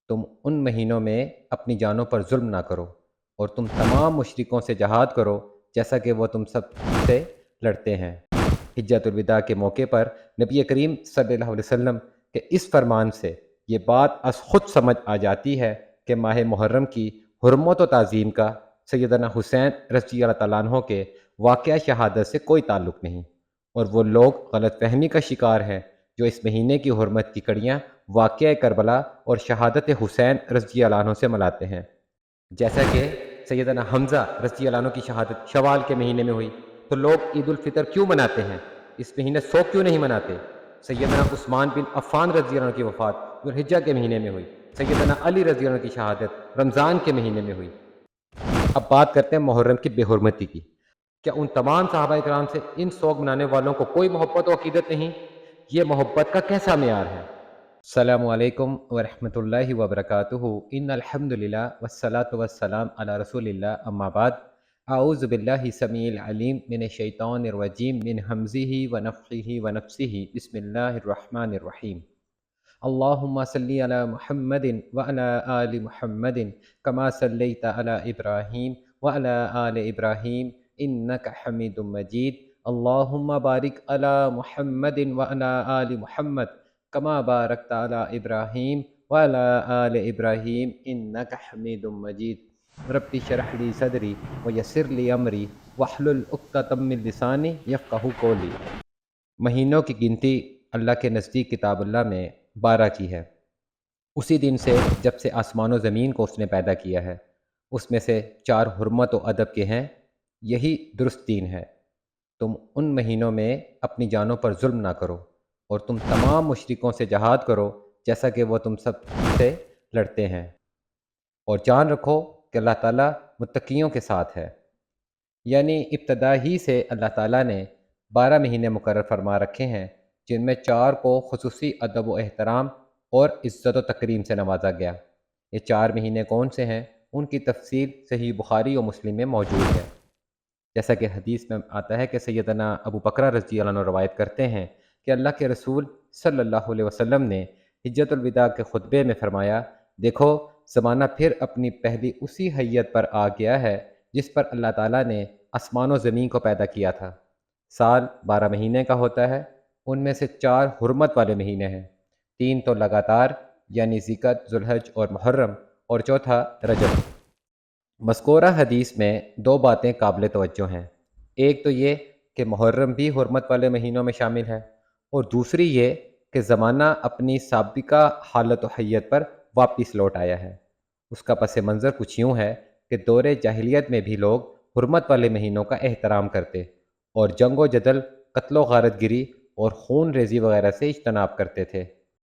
تم ان مہینوں میں اپنی جانوں پر ظلم نہ کرو اور تم تمام مشرکوں سے جہاد کرو جیسا کہ وہ تم سب سے لڑتے ہیں۔ حجۃ الوداع کے موقع پر نبی کریم صلی اللہ علیہ وسلم کے اس فرمان سے یہ بات از خود سمجھ آ جاتی ہے کہ ماہ محرم کی حرمت و تعظیم کا سیدنا حسین رضی اللہ تعالیٰ عنہ کے واقعہ شہادت سے کوئی تعلق نہیں، اور وہ لوگ غلط فہمی کا شکار ہیں جو اس مہینے کی حرمت کی کڑیاں واقعہ کربلا اور شہادت حسین رضی اللہ عنہ سے ملاتے ہیں، جیسا کہ سیدنا حمزہ رضی اللہ عنہ کی شہادت شوال کے مہینے میں ہوئی، تو لوگ عید الفطر کیوں مناتے ہیں؟ اس مہینے سو کیوں نہیں مناتے؟ سیدنا عثمان بن عفان رضی اللہ عنہ کی وفات ذوالحجہ کے مہینے میں ہوئی، سیدنا علی رضی اللہ عنہ کی شہادت رمضان کے مہینے میں ہوئی۔ اب بات کرتے ہیں محرم کی بے حرمتی کی۔ کیا ان تمام صحابہ کرام سے ان سوگ منانے والوں کو کوئی محبت و عقیدت نہیں؟ یہ محبت کا کیسا معیار ہے؟ السلام علیکم ورحمۃ اللہ وبرکاتہ۔ ان الحمدللہ والصلاۃ والسلام علی رسول اللہ، اما بعد، اعوذ باللہ السمیع العلیم من الشیطان الرجیم من حمزہ ونفخہ ونفثہ، بسم اللہ الرحمن الرحیم۔ اللہم صلی علی محمد وعلی آل محمد کما صلیت علی ابراہیم وعلی آل ابراہیم انک حمید مجید۔ اللہم بارک علی محمد وعلی آل محمد کما بارکت علی ابراہیم وعلی آل ابراہیم انک حمید مجید۔ رب اشرح لی صدری ویسر لی امری واحلل عقدۃ من لسانی یفقہوا قولی۔ مہینوں کی گنتی اللہ کے نزدیک کتاب اللہ میں 12 کی ہے، اسی دن سے جب سے آسمان و زمین کو اس نے پیدا کیا ہے۔ اس میں سے 4 حرمت و ادب کے ہیں، یہی درست دین ہے۔ تم ان مہینوں میں اپنی جانوں پر ظلم نہ کرو اور تم تمام مشرکوں سے جہاد کرو جیسا کہ وہ تم سب سے لڑتے ہیں، اور جان رکھو کہ اللہ تعالیٰ متقیوں کے ساتھ ہے۔ یعنی ابتدا ہی سے اللہ تعالیٰ نے 12 مہینے مقرر فرما رکھے ہیں، جن میں 4 کو خصوصی ادب و احترام اور عزت و تکریم سے نوازا گیا۔ یہ 4 مہینے کون سے ہیں؟ ان کی تفصیل صحیح بخاری و مسلم میں موجود ہے۔ جیسا کہ حدیث میں آتا ہے کہ سیدنا ابو بکر رضی اللہ عنہ روایت کرتے ہیں کہ اللہ کے رسول صلی اللہ علیہ وسلم نے حجۃ الوداع کے خطبے میں فرمایا، دیکھو زمانہ پھر اپنی پہلی اسی حیت پر آ گیا ہے جس پر اللہ تعالیٰ نے آسمان و زمین کو پیدا کیا تھا۔ سال 12 مہینے کا ہوتا ہے، ان میں سے 4 حرمت والے مہینے ہیں، 3 تو لگاتار یعنی ذیقعدہ، ذوالحج اور محرم، اور چوتھا رجب۔ مذکورہ حدیث میں 2 باتیں قابل توجہ ہیں۔ ایک تو یہ کہ محرم بھی حرمت والے مہینوں میں شامل ہے، اور دوسری یہ کہ زمانہ اپنی سابقہ حالت و حیت پر واپس لوٹ آیا ہے۔ اس کا پس منظر کچھ یوں ہے کہ دور جاہلیت میں بھی لوگ حرمت والے مہینوں کا احترام کرتے اور جنگ و جدل، قتل و غارت گری اور خون ریزی وغیرہ سے اجتناب کرتے تھے۔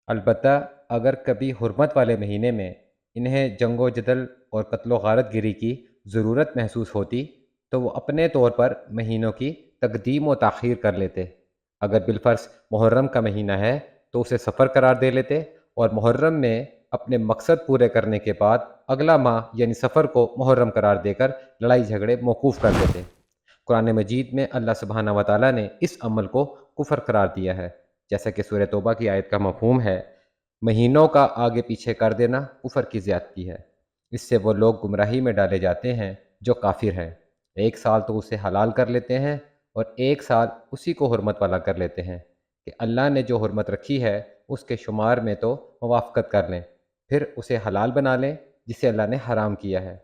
البتہ اگر کبھی حرمت والے مہینے میں انہیں جنگ و جدل اور قتل و غارت گری کی ضرورت محسوس ہوتی تو وہ اپنے طور پر مہینوں کی تقدیم و تاخیر کر لیتے۔ اگر بالفرض محرم کا مہینہ ہے تو اسے سفر قرار دے لیتے، اور محرم میں اپنے مقصد پورے کرنے کے بعد اگلا ماہ یعنی سفر کو محرم قرار دے کر لڑائی جھگڑے موقوف کر دیتے۔ قرآن مجید میں اللہ سبحانہ و تعالیٰ نے اس عمل کو کفر قرار دیا ہے، جیسا کہ سورہ توبہ کی آیت کا مفہوم ہے، مہینوں کا آگے پیچھے کر دینا کفر کی زیادتی ہے۔ اس سے وہ لوگ گمراہی میں ڈالے جاتے ہیں جو کافر ہیں۔ ایک سال تو اسے حلال کر لیتے ہیں اور ایک سال اسی کو حرمت والا کر لیتے ہیں کہ اللہ نے جو حرمت رکھی ہے اس کے شمار میں تو موافقت کر لیں، پھر اسے حلال بنا لیں جسے اللہ نے حرام کیا ہے۔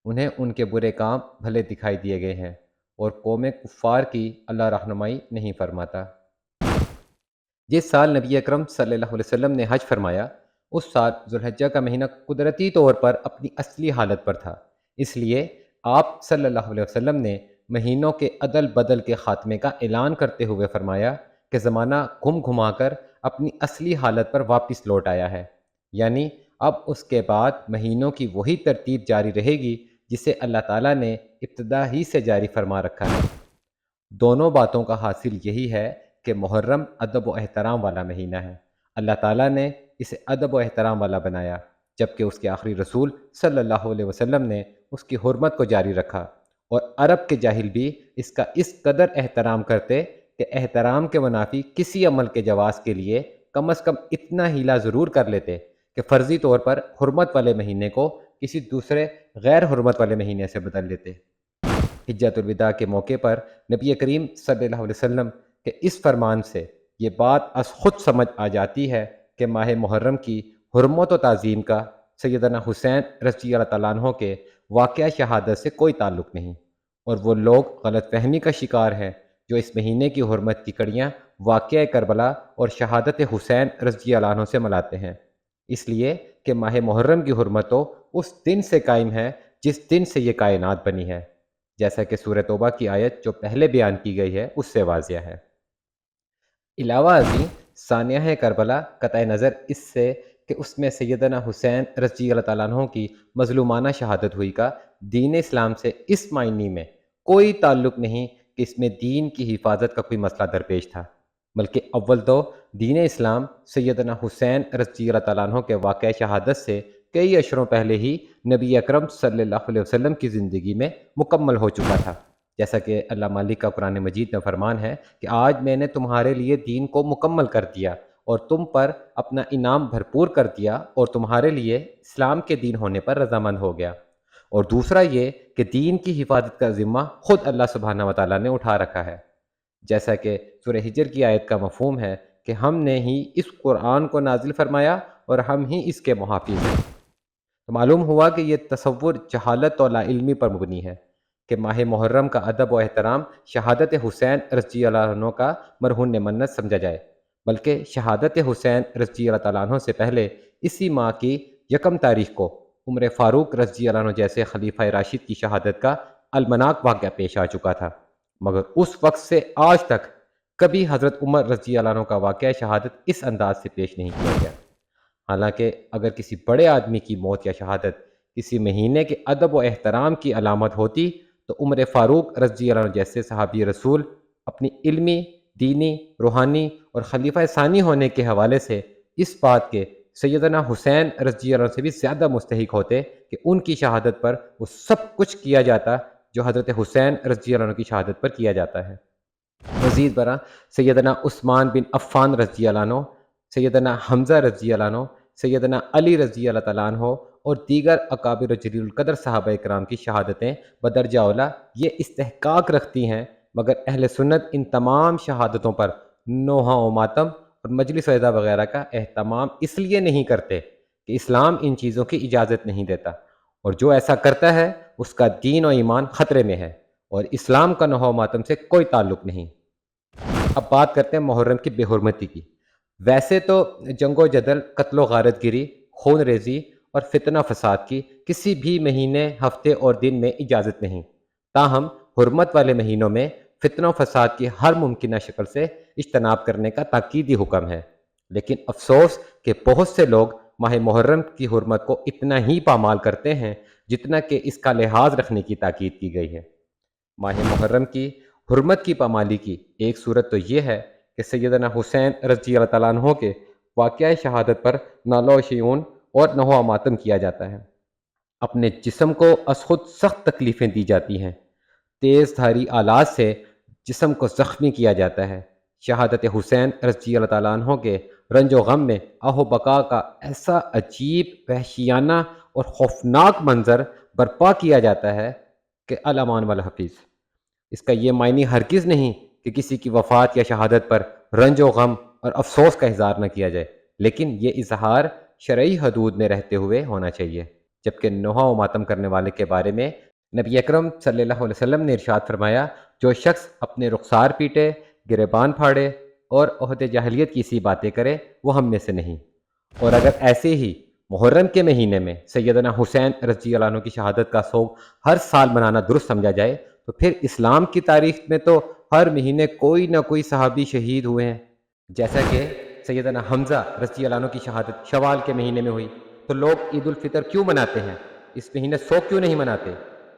انہیں ان کے برے کام بھلے دکھائی دیے گئے ہیں، اور قوم کفار کی اللہ رہنمائی نہیں فرماتا۔ جس سال نبی اکرم صلی اللہ علیہ وسلم نے حج فرمایا، اس سال ذوالحجہ کا مہینہ قدرتی طور پر اپنی اصلی حالت پر تھا، اس لیے آپ صلی اللہ علیہ وسلم نے مہینوں کے عدل بدل کے خاتمے کا اعلان کرتے ہوئے فرمایا کہ زمانہ گھم گھما کر اپنی اصلی حالت پر واپس لوٹ آیا ہے، یعنی اب اس کے بعد مہینوں کی وہی ترتیب جاری رہے گی جسے اللہ تعالیٰ نے ابتدا ہی سے جاری فرما رکھا ہے۔ دونوں باتوں کا حاصل یہی ہے کہ محرم ادب و احترام والا مہینہ ہے، اللہ تعالیٰ نے اسے ادب و احترام والا بنایا، جبکہ اس کے آخری رسول صلی اللہ علیہ وسلم نے اس کی حرمت کو جاری رکھا، اور عرب کے جاہل بھی اس کا اس قدر احترام کرتے کہ احترام کے منافی کسی عمل کے جواز کے لیے کم از کم اتنا ہیلہ ضرور کر لیتے کہ فرضی طور پر حرمت والے مہینے کو کسی دوسرے غیر حرمت والے مہینے سے بدل لیتے۔ حجۃ الوداع کے موقع پر نبی کریم صلی اللہ علیہ وسلم کے اس فرمان سے یہ بات از خود سمجھ آ جاتی ہے کہ ماہ محرم کی حرمت و تعظیم کا سیدنا حسین رضی اللہ تعالیٰ عنہ کے واقعہ شہادت سے کوئی تعلق نہیں، اور وہ لوگ غلط فہمی کا شکار ہیں جو اس مہینے کی حرمت کی کڑیاں واقعہ کربلا اور شہادت حسین رضی اللہ عنہ سے ملاتے ہیں، اس لیے کہ ماہ محرم کی حرمت تو اس دن سے قائم ہے جس دن سے یہ کائنات بنی ہے، جیسا کہ سورہ توبہ کی آیت جو پہلے بیان کی گئی ہے اس سے واضح ہے۔ علاوہ ازیں سانحہ کربلا قطع نظر اس سے کہ اس میں سیدنا حسین رضی اللہ تعالیٰ عنہ کی مظلومانہ شہادت ہوئی کا دین اسلام سے اس معنی میں کوئی تعلق نہیں کہ اس میں دین کی حفاظت کا کوئی مسئلہ درپیش تھا، بلکہ اول تو دین اسلام سیدنا حسین رضی اللہ تعالیٰ عنہ کے واقعہ شہادت سے کئی اشروں پہلے ہی نبی اکرم صلی اللہ علیہ وسلم کی زندگی میں مکمل ہو چکا تھا، جیسا کہ اللہ مالک کا قرآن مجید میں فرمان ہے کہ آج میں نے تمہارے لیے دین کو مکمل کر دیا اور تم پر اپنا انعام بھرپور کر دیا اور تمہارے لیے اسلام کے دین ہونے پر رضامند ہو گیا۔ اور دوسرا یہ کہ دین کی حفاظت کا ذمہ خود اللہ سبحانہ و تعالیٰ نے اٹھا رکھا ہے، جیسا کہ سورہ ہجر کی آیت کا مفہوم ہے کہ ہم نے ہی اس قرآن کو نازل فرمایا اور ہم ہی اس کے محافظ ہیں۔ تو معلوم ہوا کہ یہ تصور جہالت اور لا علمی پر مبنی ہے کہ ماہ محرم کا ادب و احترام شہادت حسین رضی اللہ عنہ کا مرہون منت سمجھا جائے، بلکہ شہادت حسین رضی اللہ تعالیٰ عنہ سے پہلے اسی ماہ کی 1 تاریخ کو عمر فاروق رضی اللہ عنہ جیسے خلیفہ راشد کی شہادت کا المناک واقعہ پیش آ چکا تھا، مگر اس وقت سے آج تک کبھی حضرت عمر رضی اللہ عنہ کا واقعہ شہادت اس انداز سے پیش نہیں کیا گیا۔ حالانکہ اگر کسی بڑے آدمی کی موت یا شہادت کسی مہینے کے ادب و احترام کی علامت ہوتی تو عمر فاروق رضی اللہ عنہ جیسے صحابی رسول اپنی علمی، دینی، روحانی اور خلیفہ ثانی ہونے کے حوالے سے اس بات کے سیدنا حسین رضی اللہ عنہ سے بھی زیادہ مستحق ہوتے کہ ان کی شہادت پر وہ سب کچھ کیا جاتا جو حضرت حسین رضی اللہ عنہ کی شہادت پر کیا جاتا ہے۔ مزید برآں سیدنا عثمان بن عفان رضی اللہ عنہ، سیدنا حمزہ رضی اللہ عنہ، سیدنا علی رضی اللہ تعالیٰ عنہ اور دیگر اکابر و جلیل القدر صحابہ اکرام کی شہادتیں بدرجہ اولیٰ یہ استحقاق رکھتی ہیں، مگر اہل سنت ان تمام شہادتوں پر نوحہ و ماتم اور مجلس و عزا وغیرہ کا اہتمام اس لیے نہیں کرتے کہ اسلام ان چیزوں کی اجازت نہیں دیتا، اور جو ایسا کرتا ہے اس کا دین و ایمان خطرے میں ہے اور اسلام کا نوحہ و ماتم سے کوئی تعلق نہیں۔ اب بات کرتے ہیں محرم کی بے حرمتی کی۔ ویسے تو جنگ و جدل، قتل و غارت گری، خون ریزی اور فتنہ فساد کی کسی بھی مہینے، ہفتے اور دن میں اجازت نہیں، تاہم حرمت والے مہینوں میں فتنہ و فساد کی ہر ممکنہ شکل سے اجتناب کرنے کا تاکیدی حکم ہے، لیکن افسوس کہ بہت سے لوگ ماہ محرم کی حرمت کو اتنا ہی پامال کرتے ہیں جتنا کہ اس کا لحاظ رکھنے کی تاکید کی گئی ہے۔ ماہ محرم کی حرمت کی پامالی کی ایک صورت تو یہ ہے کہ سیدنا حسین رضی اللہ تعالیٰ عنہ کے واقعہ شہادت پر نالہ و شیون اور نوحہ و ماتم کیا جاتا ہے، اپنے جسم کو از خود سخت تکلیفیں دی جاتی ہیں، تیز دھاری آلات سے جسم کو زخمی کیا جاتا ہے، شہادت حسین رضی اللہ تعالیٰ عنہ کے رنج و غم میں آہ و بقا کا ایسا عجیب، وحشیانہ اور خوفناک منظر برپا کیا جاتا ہے کہ الامان والحفیظ۔ اس کا یہ معنی ہرگز نہیں کہ کسی کی وفات یا شہادت پر رنج و غم اور افسوس کا اظہار نہ کیا جائے، لیکن یہ اظہار شرعی حدود میں رہتے ہوئے ہونا چاہیے، جبکہ نوحہ و ماتم کرنے والے کے بارے میں نبی اکرم صلی اللہ علیہ وسلم نے ارشاد فرمایا، جو شخص اپنے رخسار پیٹے، گریبان پھاڑے اور عہد جاہلیت کی سی باتیں کرے وہ ہم میں سے نہیں۔ اور اگر ایسے ہی محرم کے مہینے میں سیدنا حسین رضی اللہ عنہ کی شہادت کا سوگ ہر سال منانا درست سمجھا جائے تو پھر اسلام کی تاریخ میں تو ہر مہینے کوئی نہ کوئی صحابی شہید ہوئے ہیں، جیسا کہ سیدنا حمزہ رضی اللہ عنہ کی شہادت شوال کے مہینے میں ہوئی، تو لوگ عید الفطر کیوں مناتے ہیں؟ اس مہینے سوگ کیوں نہیں مناتے؟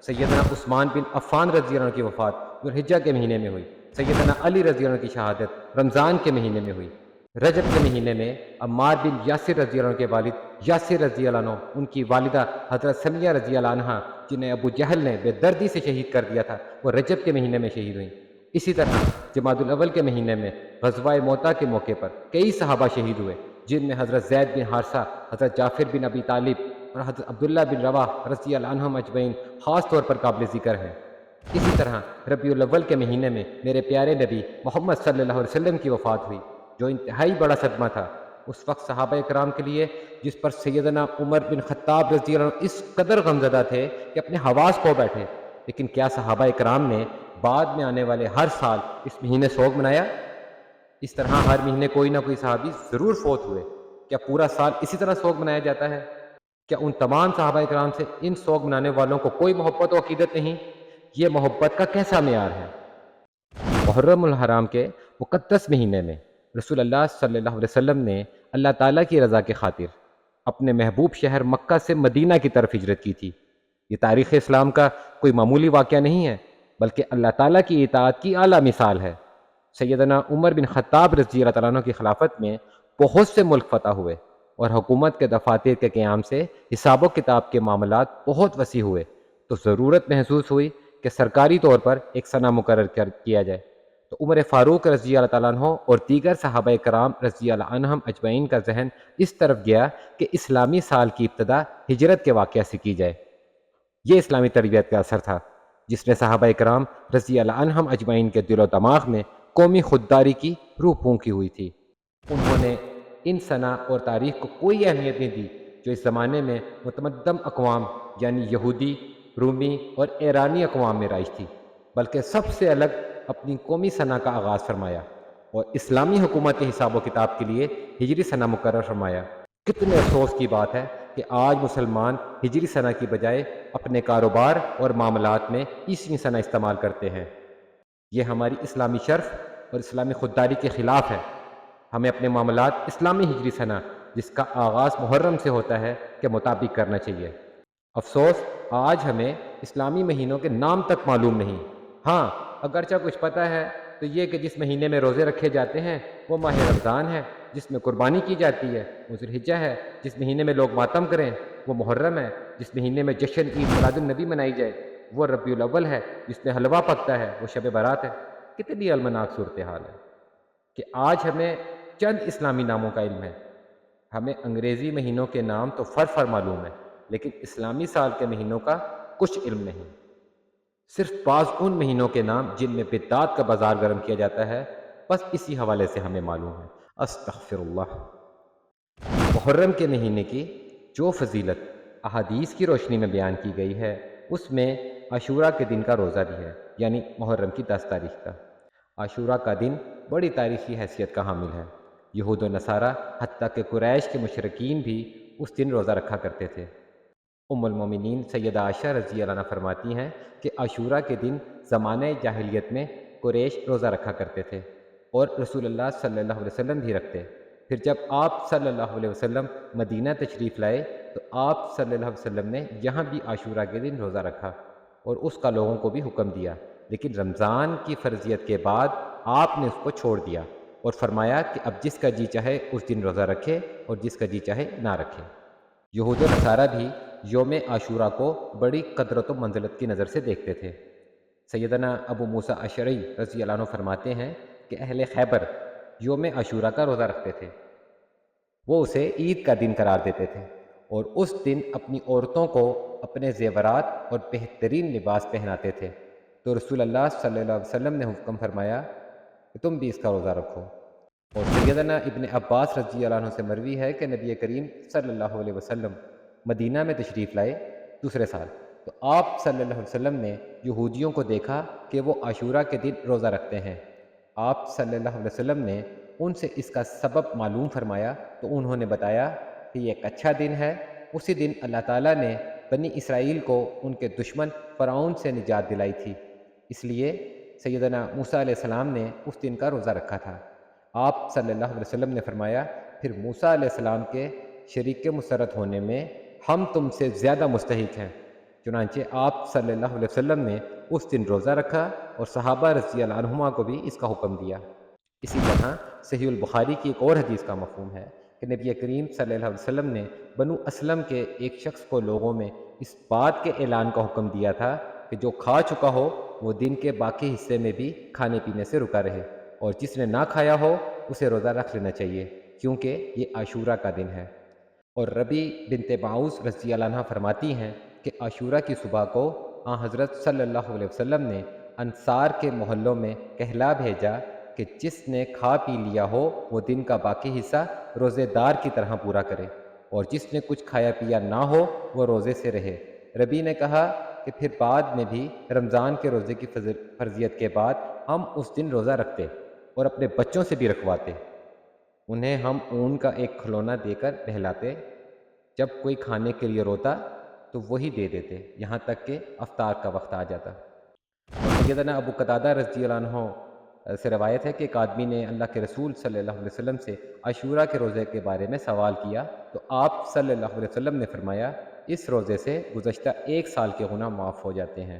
سیدنا عثمان بن عفان رضی اللہ عنہ کی وفات ذوالحجہ کے مہینے میں ہوئی، سیدنا علی رضی اللہ عنہ کی شہادت رمضان کے مہینے میں ہوئی، رجب کے مہینے میں عمار بن یاسر رضی اللہ عنہ کے والد یاسر رضی اللہ عنہ، ان کی والدہ حضرت سمیہ رضی اللہ عنہ جنہیں ابو جہل نے بے دردی سے شہید کر دیا تھا، وہ رجب کے مہینے میں شہید ہوئیں۔ اسی طرح جمادی الاول کے مہینے میں غزوہ موتا کے موقع پر کئی صحابہ شہید ہوئے، جن میں حضرت زید بن حارثہ، حضرت جعفر بن ابی طالب اور حضرت عبداللہ بن رواح رضی اللہ عنہم اجمعین خاص طور پر قابل ذکر ہیں۔ اسی طرح ربیع الاول کے مہینے میں میرے پیارے نبی محمد صلی اللہ علیہ وسلم کی وفات ہوئی، جو انتہائی بڑا صدمہ تھا اس وقت صحابہ کرام کے لیے، جس پر سیدنا عمر بن خطاب رضی اللہ عنہ اس قدر غمزدہ تھے کہ اپنے حواس کھو بیٹھے۔ لیکن کیا صحابہ کرام نے بعد میں آنے والے ہر سال اس مہینے سوگ منایا؟ اس طرح ہر مہینے کوئی نہ کوئی صحابی ضرور فوت ہوئے۔ کیا پورا سال اسی طرح سوگ منایا جاتا ہے؟ کیا ان تمام صحابہ کرام سے ان سوگ منانے والوں کو کوئی محبت و عقیدت نہیں؟ یہ محبت کا کیسا معیار ہے؟ محرم الحرام کے مقدس مہینے میں رسول اللہ صلی اللہ علیہ وسلم نے اللہ تعالیٰ کی رضا کی خاطر اپنے محبوب شہر مکہ سے مدینہ کی طرف ہجرت کی تھی۔ یہ تاریخ اسلام کا کوئی معمولی واقعہ نہیں ہے، بلکہ اللہ تعالیٰ کی اطاعت کی اعلیٰ مثال ہے۔ سیدنا عمر بن خطاب رضی اللہ تعالیٰ عنہ کی خلافت میں بہت سے ملک فتح ہوئے اور حکومت کے دفاتر کے قیام سے حساب و کتاب کے معاملات بہت وسیع ہوئے، تو ضرورت محسوس ہوئی کہ سرکاری طور پر ایک سنہ مقرر کیا جائے۔ تو عمر فاروق رضی اللہ تعالیٰ عنہ اور دیگر صحابہ کرام رضی اللہ عنہم اجمعین کا ذہن اس طرف گیا کہ اسلامی سال کی ابتدا ہجرت کے واقعہ سے کی جائے۔ یہ اسلامی تربیت کا اثر تھا جس نے صحابہ کرام رضی اللہ عنہم اجمعین کے دل و دماغ میں قومی خودداری کی روح پھونکی ہوئی تھی۔ انہوں نے ان سنہ اور تاریخ کو کوئی اہمیت نہیں دی جو اس زمانے میں متمدن اقوام یعنی یہودی، رومی اور ایرانی اقوام میں رائج تھی، بلکہ سب سے الگ اپنی قومی سنہ کا آغاز فرمایا اور اسلامی حکومت کے حساب و کتاب کے لیے ہجری سنہ مقرر فرمایا۔ کتنے افسوس کی بات ہے کہ آج مسلمان ہجری سنہ کی بجائے اپنے کاروبار اور معاملات میں عیسوی سنہ استعمال کرتے ہیں۔ یہ ہماری اسلامی شرف اور اسلامی خودداری کے خلاف ہے۔ ہمیں اپنے معاملات اسلامی ہجری سنہ جس کا آغاز محرم سے ہوتا ہے کے مطابق کرنا چاہیے۔ افسوس آج ہمیں اسلامی مہینوں کے نام تک معلوم نہیں۔ ہاں، اگرچہ کچھ پتہ ہے تو یہ کہ جس مہینے میں روزے رکھے جاتے ہیں وہ ماہ رمضان ہے، جس میں قربانی کی جاتی ہے وہ ذوالحجہ ہے، جس مہینے میں لوگ ماتم کریں وہ محرم ہے، جس مہینے میں جشن عید میلاد النبی منائی جائے وہ ربیع الاول ہے، جس میں حلوہ پکتا ہے وہ شب برات ہے۔ کتنی المناک صورتحال ہے کہ آج ہمیں چند اسلامی ناموں کا علم ہے۔ ہمیں انگریزی مہینوں کے نام تو فر معلوم ہے، لیکن اسلامی سال کے مہینوں کا کچھ علم نہیں۔ صرف بعض ان مہینوں کے نام جن میں بدعات کا بازار گرم کیا جاتا ہے، بس اسی حوالے سے ہمیں معلوم ہے۔ استغفر اللہ۔ محرم کے مہینے کی جو فضیلت احادیث کی روشنی میں بیان کی گئی ہے، اس میں عاشوراء کے دن کا روزہ بھی ہے، یعنی محرم کی 10 تاریخ کا۔ عاشوراء کا دن بڑی تاریخی حیثیت کا حامل ہے۔ یہود و نصارہ حتیٰ کہ قریش کے مشرکین بھی اس دن روزہ رکھا کرتے تھے۔ ام المومنین سیدہ عائشہ رضی اللہ عنہ فرماتی ہیں کہ عاشوراء کے دن زمانہ جاہلیت میں قریش روزہ رکھا کرتے تھے اور رسول اللہ صلی اللہ علیہ وسلم بھی رکھتے۔ پھر جب آپ صلی اللہ علیہ وسلم مدینہ تشریف لائے تو آپ صلی اللہ علیہ وسلم نے یہاں بھی عاشوراء کے دن روزہ رکھا اور اس کا لوگوں کو بھی حکم دیا، لیکن رمضان کی فرضیت کے بعد آپ نے اس کو چھوڑ دیا اور فرمایا کہ اب جس کا جی چاہے اس دن روزہ رکھے اور جس کا جی چاہے نہ رکھے۔ یہود و نصارہ بھی یوم عاشوراء کو بڑی قدرت و منزلت کی نظر سے دیکھتے تھے۔ سیدنا ابو موسیٰ اشعری رضی اللہ عنہ فرماتے ہیں کہ اہل خیبر یوم عاشوراء کا روزہ رکھتے تھے، وہ اسے عید کا دن قرار دیتے تھے اور اس دن اپنی عورتوں کو اپنے زیورات اور بہترین لباس پہناتے تھے۔ تو رسول اللہ صلی اللہ علیہ وسلم نے حکم فرمایا کہ تم بھی اس کا روزہ رکھو۔ اور سیدنا ابن عباس رضی اللہ عنہ سے مروی ہے کہ نبی کریم صلی اللہ علیہ وسلم مدینہ میں تشریف لائے دوسرے سال، تو آپ صلی اللہ علیہ وسلم نے یہودیوں کو دیکھا کہ وہ عاشوراء کے دن روزہ رکھتے ہیں۔ آپ صلی اللہ علیہ وسلم نے ان سے اس کا سبب معلوم فرمایا تو انہوں نے بتایا کہ یہ ایک اچھا دن ہے، اسی دن اللہ تعالیٰ نے بنی اسرائیل کو ان کے دشمن فرعون سے نجات دلائی تھی، اس لیے سیدنا موسیٰ علیہ السلام نے اس دن کا روزہ رکھا تھا۔ آپ صلی اللہ علیہ وسلم نے فرمایا پھر موسیٰ علیہ السلام کے شریک مسرت ہونے میں ہم تم سے زیادہ مستحق ہیں۔ چنانچہ آپ صلی اللہ علیہ وسلم نے اس دن روزہ رکھا اور صحابہ رضی اللہ عنہما کو بھی اس کا حکم دیا۔ اسی طرح صحیح البخاری کی ایک اور حدیث کا مفہوم ہے کہ نبی کریم صلی اللہ علیہ وسلم نے بنو اسلم کے ایک شخص کو لوگوں میں اس بات کے اعلان کا حکم دیا تھا کہ جو کھا چکا ہو وہ دن کے باقی حصے میں بھی کھانے پینے سے رکا رہے، اور جس نے نہ کھایا ہو اسے روزہ رکھ لینا چاہیے۔ کیونکہ یہ عاشورہ کا دن ہے۔ اور ربی بنت معوذ رضی اللہ عنہ فرماتی ہیں کہ عاشورہ کی صبح کو حضرت صلی اللہ علیہ وسلم نے انصار کے محلوں میں کہلا بھیجا کہ جس نے کھا پی لیا ہو وہ دن کا باقی حصہ روزے دار کی طرح پورا کرے، اور جس نے کچھ کھایا پیا نہ ہو وہ روزے سے رہے۔ ربی نے کہا کہ پھر بعد میں بھی رمضان کے روزے کی فرضیت کے بعد ہم اس دن روزہ رکھتے اور اپنے بچوں سے بھی رکھواتے۔ انہیں ہم اون کا ایک کھلونا دے کر نہلاتے، جب کوئی کھانے کے لیے روتا تو وہی دے دیتے، یہاں تک کہ افطار کا وقت آ جاتا۔ سیدنا ابو قتادہ رضی اللہ عنہ سے روایت ہے کہ ایک آدمی نے اللہ کے رسول صلی اللہ علیہ وسلم سے عاشورہ کے روزے کے بارے میں سوال کیا تو آپ صلی اللہ علیہ وسلم نے فرمایا، اس روزے سے گزشتہ 1 سال کے گناہ معاف ہو جاتے ہیں۔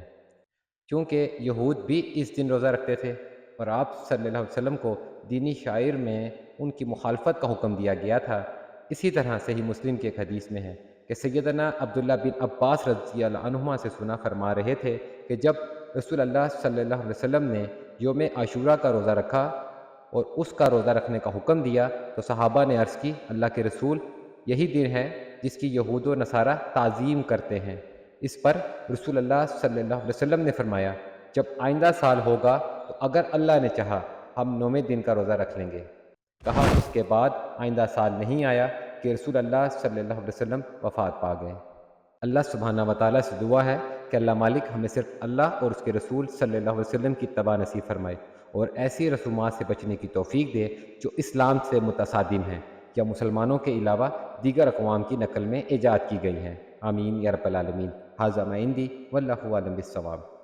کیونکہ یہود بھی اس دن روزہ رکھتے تھے اور آپ صلی اللہ علیہ وسلم کو دینی شاعر میں ان کی مخالفت کا حکم دیا گیا تھا۔ اسی طرح صحیح مسلم کی ایک حدیث میں ہے کہ سیدنا عبداللہ بن عباس رضی اللہ عنہما سے سنا فرما رہے تھے کہ جب رسول اللہ صلی اللہ علیہ وسلم نے یوم عاشورہ کا روزہ رکھا اور اس کا روزہ رکھنے کا حکم دیا تو صحابہ نے عرض کی، اللہ کے رسول، یہی دن ہے جس کی یہود و نصارہ تعظیم کرتے ہیں۔ اس پر رسول اللہ صلی اللہ علیہ وسلم نے فرمایا، جب آئندہ سال ہوگا تو اگر اللہ نے چاہا ہم 9ویں دن کا روزہ رکھ لیں گے۔ کہا اس کے بعد آئندہ سال نہیں آیا کہ رسول اللہ صلی اللہ علیہ وسلم وفات پا گئے۔ اللہ سبحانہ و تعالیٰ سے دعا ہے کہ اللہ مالک ہمیں صرف اللہ اور اس کے رسول صلی اللہ علیہ وسلم کی اتباع نصیب فرمائے اور ایسی رسومات سے بچنے کی توفیق دے جو اسلام سے متصادم ہیں یا مسلمانوں کے علاوہ دیگر اقوام کی نقل میں ایجاد کی گئی ہیں۔ آمین یا رب العالمین۔ ھذا ما عندی واللہ اعلم بالصواب۔